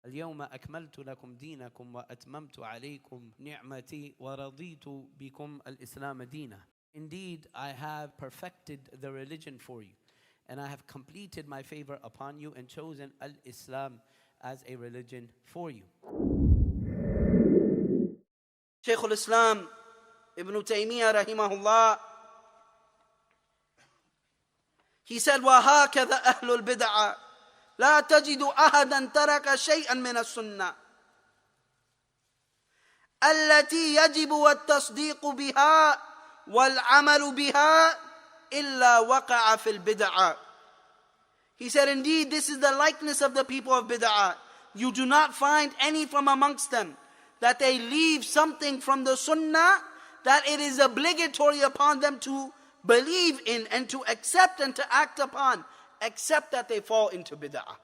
اليوم أكملت لكم دينكم وأتممت عليكم نعمتي ورضيت بكم الإسلام دينا. Indeed, I have perfected the religion for you, and I have completed my favor upon you and chosen al-Islam as a religion for you. Shaykh al-Islam Ibn Taymiyyah rahimahullah, he said, وَهَكَذَا أَهْلُ الْبِدْعَةِ لا تجد أحدا ترك شيئا من السنة التي يجب التصديق بها والعمل بها إلا وقع في البدعة. He said, indeed, this is the likeness of the people of bid'ah. You do not find any from amongst them that they leave something from the sunnah that it is obligatory upon them to believe in and to accept and to act upon, except that they fall into bid'ah.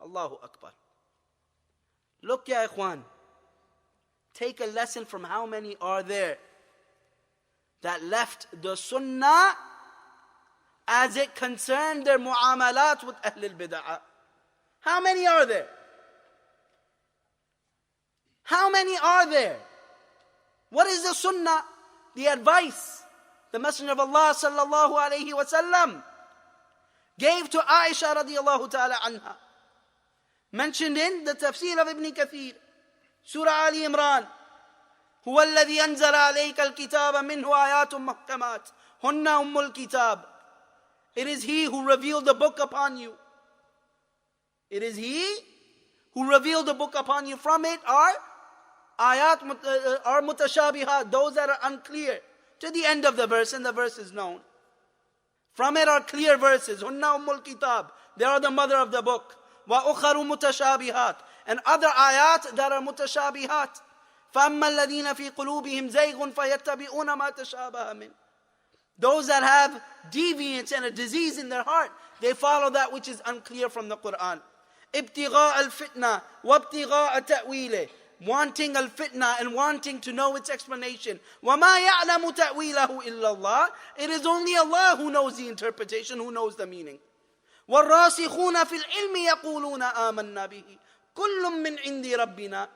Allahu Akbar. Look, ya ikhwan, take a lesson from how many are there that left the sunnah as it concerned their mu'amalat with Ahl al-Bid'ah. How many are there? How many are there? What is the sunnah? The advice the Messenger of Allah sallallahu alayhi wa sallam gave to Aisha radiallahu ta'ala anha. Mentioned in the tafsir of Ibn Kathir, Surah Ali Imran. هو الذي أنزل عليك الكتاب منه آيات محكمات هن أم الكتاب. It is He who revealed the book upon you. It is He who revealed the book upon you. From it are ayat, are mutashabihat, those that are unclear, to the end of the verse, and the verse is known. From it are clear verses. Hunna ummul kitab. They are the mother of the book. Wa ukharu mutashabihat. And other ayat that are mutashabihat. فَأَمَّا الَّذِينَ فِي قُلُوبِهِمْ زَيْغٌ فَيَتَّبِعُونَ مَا تَشَابَهَ مِنْهُ. Those that have deviance and a disease in their heart, they follow that which is unclear from the Quran. ابْتِغَاءَ الْفِتْنَةِ وَابْتِغَاءَ تَأْوِيلِهِ. Wanting al-fitna and wanting to know its explanation. وَمَا يَعْلَمُ تَأْوِيلَهُ إِلَّا اللَّهِ. It is only Allah who knows the interpretation, who knows the meaning. وَالرَّاسِخُونَ فِي الْعِلْمِ يَقُولُونَ آمَنَّا بِهِ كُلٌّ مِّنْ عِنْدِ رَبِّنَا.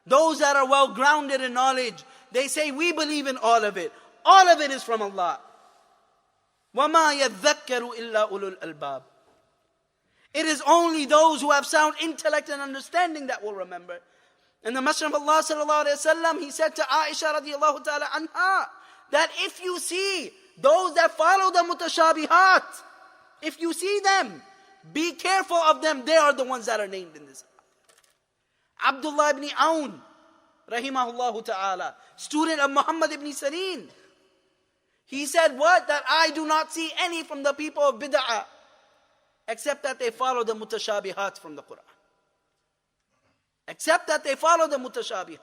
Those that are well grounded in knowledge, they say, we believe in all of it. All of it is from Allah. وَمَا يَذَّكَّرُ إِلَّا أُولُو الْأَلْبَابِ. It is only those who have sound intellect and understanding that will remember. And the Messenger of Allah sallallahu alaihi wasallam, he said to Aisha radiallahu ta'ala anha, that if you see those that follow the mutashabihat, if you see them, be careful of them. They are the ones that are named in this. Abdullah ibn Aun, rahimahullah ta'ala, student of Muhammad ibn Sirin, he said what? That I do not see any from the people of bid'ah, except that they follow the mutashabihat from the Quran. Except that they follow the mutashabihat.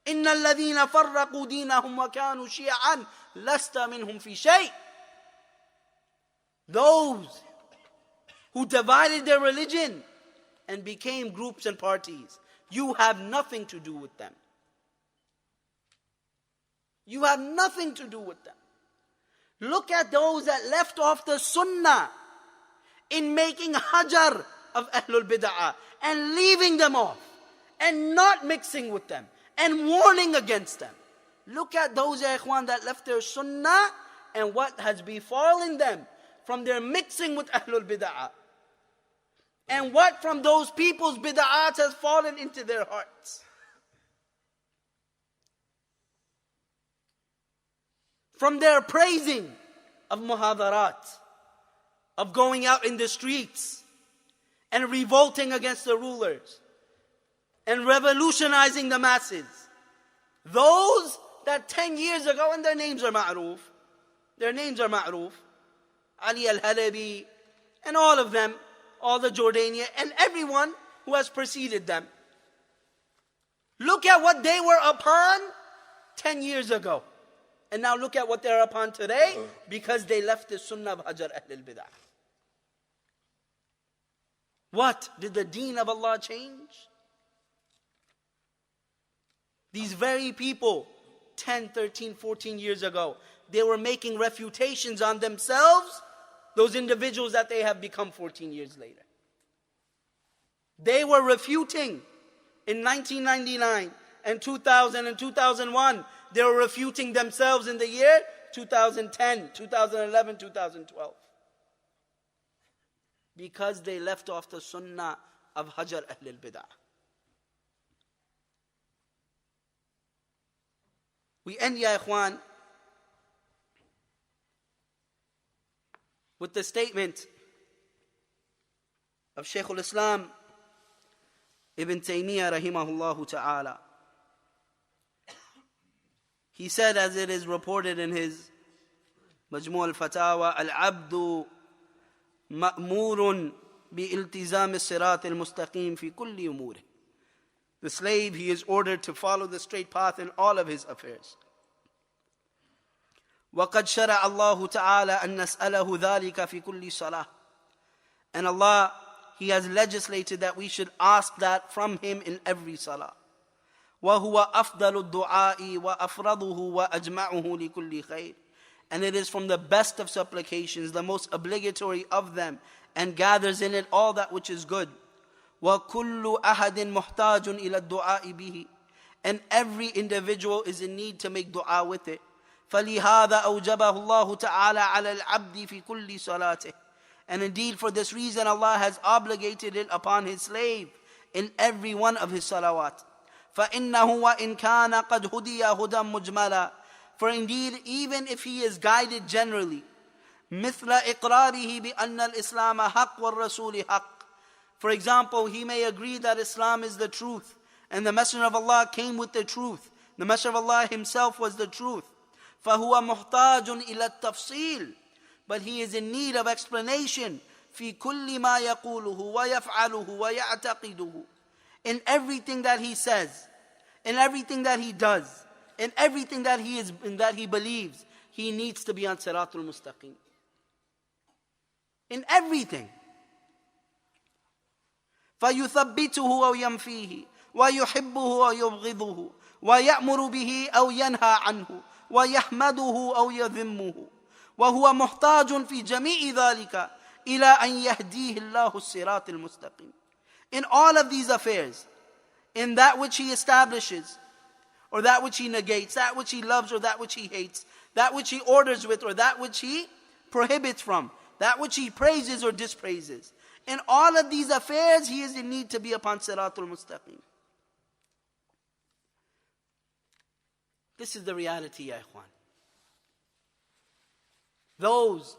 إِنَّ الَّذِينَ فَرَّقُوا دِينَهُمْ وَكَانُوا شِيَعًا لَسْتَ مِنْهُمْ فِي شَيْءٍ. Those who divided their religion and became groups and parties, you have nothing to do with them. You have nothing to do with them. Look at those that left off the sunnah in making hajar of Ahlul Bid'ah and leaving them off and not mixing with them and warning against them. Look at those, ya ikhwan, that left their sunnah and what has befallen them from their mixing with Ahlul Bid'ah. And what from those people's bid'ahs has fallen into their hearts. From their praising of muhadarat, of going out in the streets and revolting against the rulers and revolutionizing the masses. Those that 10 years ago, and their names are ma'roof, Ali al-Halabi and all of them, all the Jordania and everyone who has preceded them. Look at what they were upon 10 years ago. And now look at what they're upon today, because they left the sunnah of hajar Ahlul Bid'ah. What? Did the deen of Allah change? These very people, 10, 13, 14 years ago, they were making refutations on themselves, those individuals that they have become 14 years later. They were refuting in 1999 and 2000 and 2001. They were refuting themselves in the year 2010, 2011, 2012. Because they left off the sunnah of Hajar Ahl al-Bid'ah. We end, ya ikhwan, with the statement of Shaykh al-Islam Ibn Taymiyyah rahimahullah ta'ala. He said, as it is reported in his Majmu' al-Fatawa, Al-Abdu ma'murun bi-iltizam as-sirat al-mustaqim fi kulli umurih. The slave, he is ordered to follow the straight path in all of his affairs. وَقَدْ شَرَعَ اللَّهُ تَعَالَى أَن نَسْأَلَهُ ذَلِكَ فِي كُلِّ صَلَاةٍ. And Allah, He has legislated that we should ask that from Him in every salah. وَهُوَ أَفْضَلُ الدُّعَاءِ وَأَفْرَضُهُ وَأَجْمَعُهُ لِكُلِّ خَيْرٍ. And it is from the best of supplications, the most obligatory of them, and gathers in it all that which is good. وَكُلُّ أَحَدٍ مُحْتَاجٌ إِلَى الدُّعَاءِ بِهِ. And every individual is in need to make dua with it. فَلِهَذَا أَوْجَبَهُ اللَّهُ تَعَالَى عَلَى الْعَبْدِ فِي كُلِّ صَلَاتِهِ. And indeed, for this reason, Allah has obligated it upon His slave in every one of His salawat. فَإِنَّهُ وَإِنْ كَانَ قَدْ هُدِيَ هُدًى مُجْمَلًا. For indeed, even if he is guided generally, مِثْلَ إِقْرَارِهِ بِأَنَّ الْإِسْلَامَ حَقٌّ وَالرَّسُولِ حَقٌّ. For example, he may agree that Islam is the truth, and the Messenger of Allah came with the truth. The Messenger of Allah himself was the truth. فَهُوَ مُحْتَاجٌ إِلَى التَّفْصِيلِ. But he is in need of explanation. فِي كُلِّ مَا يَقُولُهُ وَيَفْعَلُهُ وَيَعْتَقِدُهُ. In everything that he says, in everything that he does, in everything that he believes, he needs to be on Siratul Mustaqim. In everything. فَيُثَبِّتُهُ أَوْ يَنْفِيهِ وَيُحِبُّهُ أَوْ يُبْغِضُهُ وَيَأْمُرُ بِهِ أَوْ يَنْهَى عَنْهُ وَيَحْمَدُهُ أَوْ يَذِمُّهُ وَهُوَ مُحْتَاجٌ فِي جَمِيعِ ذَلِكَ إِلَىٰ أَنْ يَهْدِيهِ اللَّهُ الصِّرَاطِ الْمُسْتَقِيمِ. In all of these affairs, in that which he establishes, or that which he negates, that which he loves or that which he hates, that which he orders with or that which he prohibits from, that which he praises or dispraises. In all of these affairs, he is in need to be upon Siratul Mustaqim. This is the reality, ya ikhwan. Those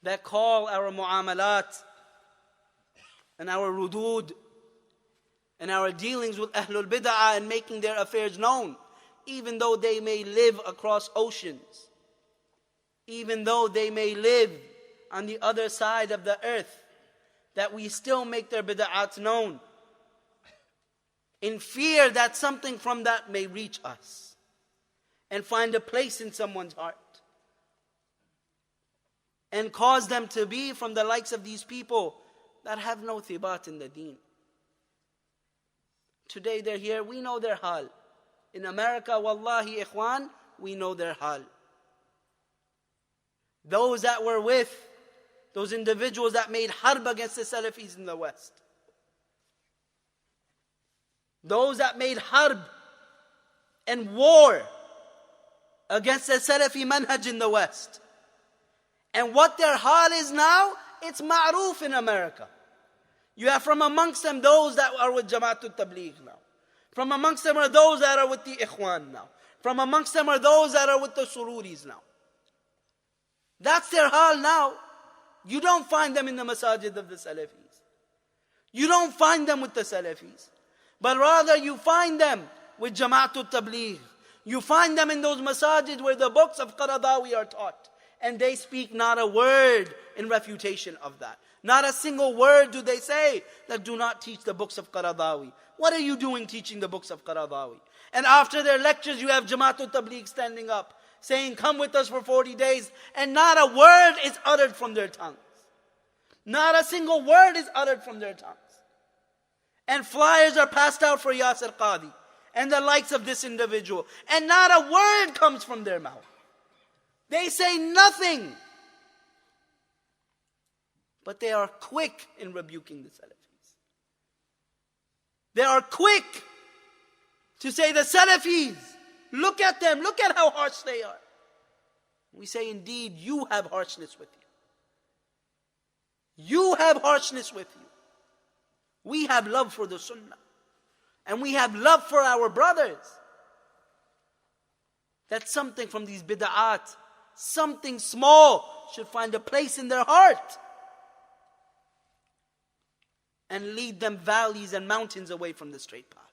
that call our mu'amalat and our rudud and our dealings with Ahlul Bid'ah and making their affairs known, even though they may live across oceans, even though they may live on the other side of the earth, that we still make their bid'ahs known, in fear that something from that may reach us and find a place in someone's heart and cause them to be from the likes of these people that have no thibat in the deen. Today they're here, we know their hal. In America, wallahi ikhwan, we know their hal. Those that were with, those individuals that made harb against the Salafis in the West. Those that made harb and war against the Salafi manhaj in the West. And what their hal is now, it's ma'roof in America. You have from amongst them those that are with Jama'atul Tabligh now. From amongst them are those that are with the Ikhwan now. From amongst them are those that are with the Sururis now. That's their hal now. You don't find them in the masajid of the Salafis. You don't find them with the Salafis. But rather you find them with Jama'atul Tabligh. You find them in those masajid where the books of Qaradawi are taught. And they speak not a word in refutation of that. Not a single word do they say that do not teach the books of Qaradawi. What are you doing teaching the books of Qaradawi? And after their lectures you have Jama'atul Tabligh standing up saying, come with us for 40 days. And not a word is uttered from their tongues. Not a single word is uttered from their tongues. And flyers are passed out for Yasir Qadi and the likes of this individual. And not a word comes from their mouth. They say nothing. But they are quick in rebuking the Salafis. They are quick to say the Salafis, look at them, look at how harsh they are. We say, indeed, you have harshness with you. You have harshness with you. We have love for the Sunnah. And we have love for our brothers. That something from these bid'at, something small, should find a place in their heart and lead them valleys and mountains away from the straight path.